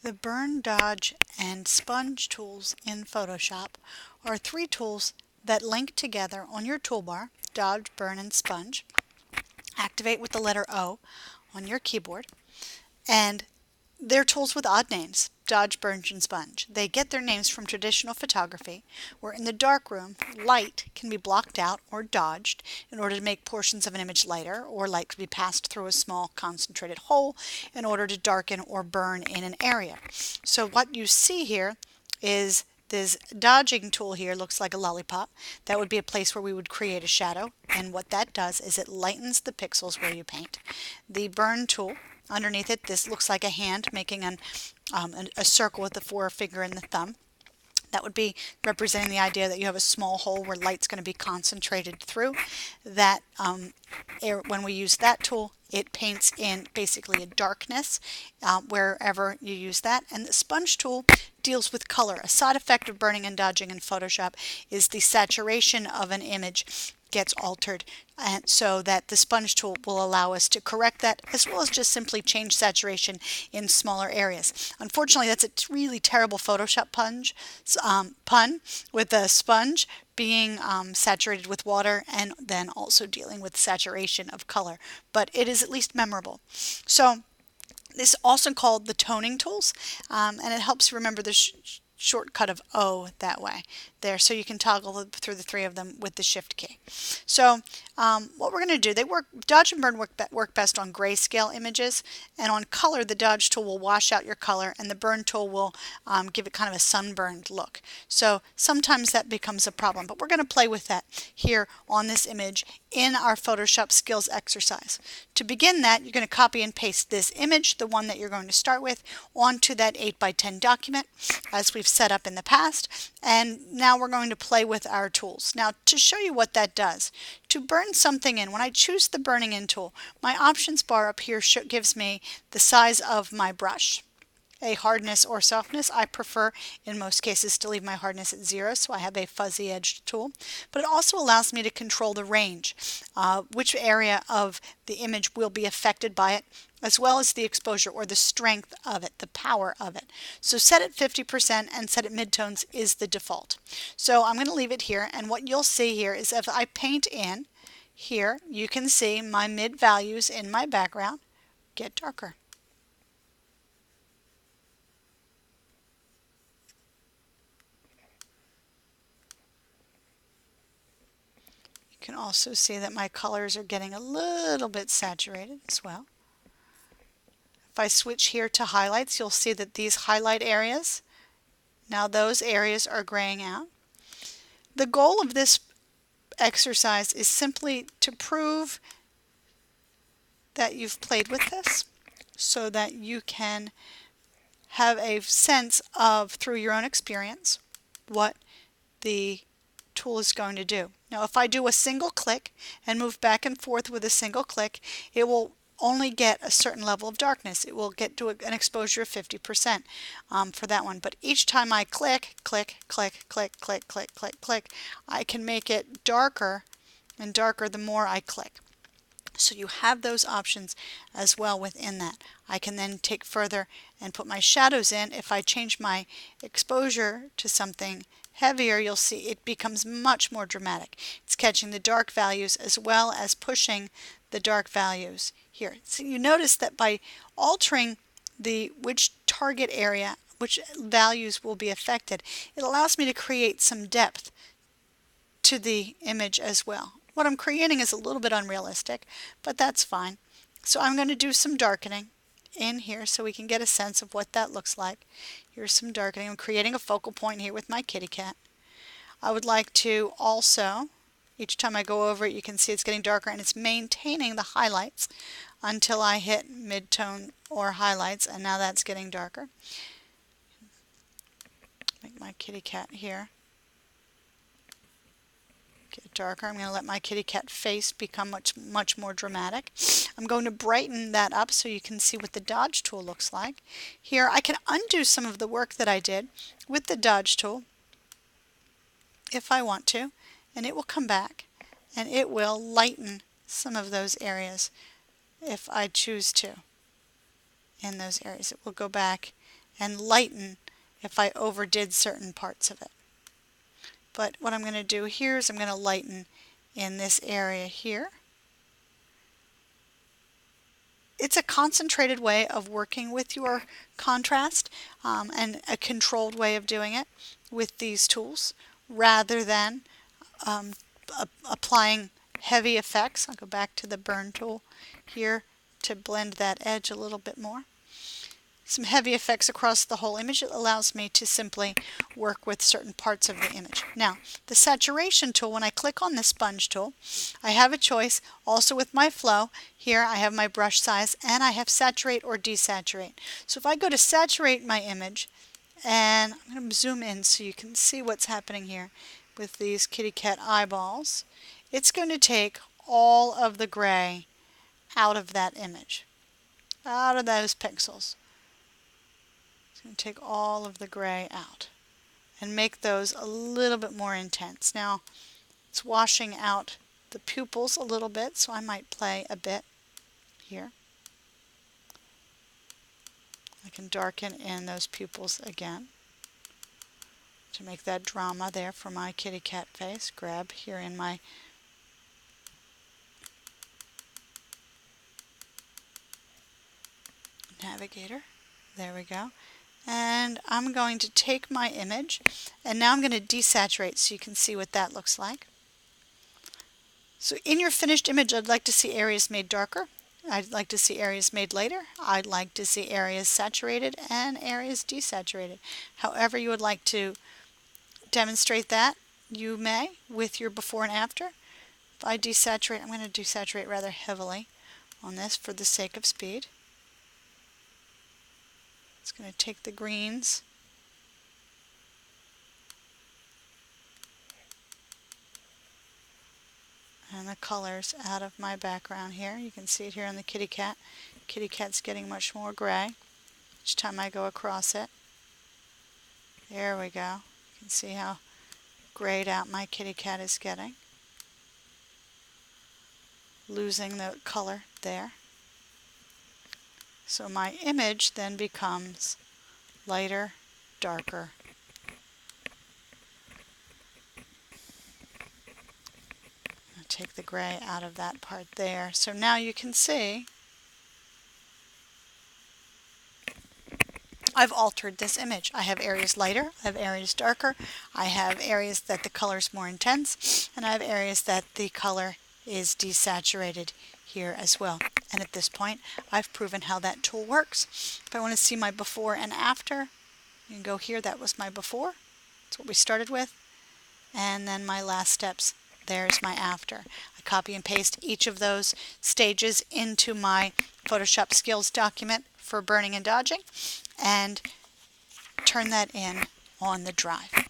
The burn, dodge, and sponge tools in Photoshop are three tools that link together on your toolbar: dodge, burn, and sponge. Activate with the letter O on your keyboard, and they're tools with odd names: dodge, burn, and sponge. They get their names from traditional photography, where in the darkroom, light can be blocked out or dodged in order to make portions of an image lighter, or light can be passed through a small concentrated hole in order to darken or burn in an area. So what you see here is this dodging tool here looks like a lollipop. That would be a place where we would create a shadow, and what that does is it lightens the pixels where you paint. The burn tool, underneath it, this looks like a hand making a circle with the forefinger and the thumb. That would be representing the idea that you have a small hole where light's going to be concentrated through. That when we use that tool, it paints in basically a darkness wherever you use that. And the sponge tool deals with color. A side effect of burning and dodging in Photoshop is the saturation of an image gets altered, and so that the sponge tool will allow us to correct that, as well as just simply change saturation in smaller areas. Unfortunately, that's a really terrible Photoshop pun with the sponge being saturated with water and then also dealing with saturation of color, but it is at least memorable. So this is also called the toning tools, and it helps you remember the shortcut of O that way there, so you can toggle through the three of them with the shift key. So what we're going to do, dodge and burn work best on grayscale images, and on color the dodge tool will wash out your color and the burn tool will give it kind of a sunburned look. So sometimes that becomes a problem, but we're going to play with that here on this image in our Photoshop skills exercise. To begin that, you're going to copy and paste this image, the one that you're going to start with, onto that 8x10 document as we've set up in the past, and now we're going to play with our tools. Now, to show you what that does, to burn something in, when I choose the burning in tool, my options bar up here gives me the size of my brush, a hardness or softness. I prefer in most cases to leave my hardness at 0, so I have a fuzzy edged tool, but it also allows me to control the range, which area of the image will be affected by it, as well as the exposure or the strength of it, the power of it. So set it 50% and set it midtones is the default. So I'm going to leave it here, and what you'll see here is if I paint in here, you can see my mid values in my background get darker. You can also see that my colors are getting a little bit saturated as well. If I switch here to highlights, you'll see that these highlight areas, now those areas are graying out. The goal of this exercise is simply to prove that you've played with this so that you can have a sense of, through your own experience, what the tool is going to do. Now, if I do a single click and move back and forth with a single click, it will only get a certain level of darkness. It will get to an exposure of 50% for that one. But each time I click, click, click, click, click, click, click, click, I can make it darker and darker the more I click. So you have those options as well within that. I can then take further and put my shadows in. If I change my exposure to something heavier, you'll see it becomes much more dramatic. It's catching the dark values as well as pushing the dark values here. So you notice that by altering which target area, which values will be affected, it allows me to create some depth to the image as well. What I'm creating is a little bit unrealistic, but that's fine. So I'm going to do some darkening in here so we can get a sense of what that looks like. Here's some darkening. I'm creating a focal point here with my kitty cat. I would like to also, each time I go over it, you can see it's getting darker, and it's maintaining the highlights until I hit mid-tone or highlights, and now that's getting darker. Make my kitty cat here get darker. I'm going to let my kitty cat face become much more dramatic. I'm going to brighten that up so you can see what the dodge tool looks like. Here I can undo some of the work that I did with the dodge tool if I want to, and it will come back and it will lighten some of those areas if I choose to. In those areas it will go back and lighten if I overdid certain parts of it. But what I'm going to do here is I'm going to lighten in this area here. It's a concentrated way of working with your contrast and a controlled way of doing it with these tools rather than applying heavy effects. I'll go back to the burn tool here to blend that edge a little bit more. Some heavy effects across the whole image. It allows me to simply work with certain parts of the image. Now, the saturation tool, when I click on the sponge tool, I have a choice also with my flow. Here I have my brush size and I have saturate or desaturate. So if I go to saturate my image, and I'm going to zoom in so you can see what's happening here with these kitty cat eyeballs, it's going to take all of the gray out of that image, out of those pixels. And take all of the gray out and make those a little bit more intense. Now it's washing out the pupils a little bit, so I might play a bit here. I can darken in those pupils again to make that drama there for my kitty cat face. Grab here in my navigator. There we go. And I'm going to take my image and now I'm going to desaturate so you can see what that looks like. So in your finished image, I'd like to see areas made darker. I'd like to see areas made lighter. I'd like to see areas saturated and areas desaturated. However you would like to demonstrate that, you may with your before and after. If I desaturate, I'm going to desaturate rather heavily on this for the sake of speed. It's going to take the greens and the colors out of my background here. You can see it here on the kitty cat. Kitty cat's getting much more gray each time I go across it. There we go. You can see how grayed out my kitty cat is getting. Losing the color there. So my image then becomes lighter, darker. I'll take the gray out of that part there. So now you can see I've altered this image. I have areas lighter, I have areas darker, I have areas that the color is more intense, and I have areas that the color is desaturated here as well. And at this point, I've proven how that tool works. If I want to see my before and after, you can go here. That was my before. That's what we started with. And then my last steps, there's my after. I copy and paste each of those stages into my Photoshop skills document for burning and dodging and turn that in on the drive.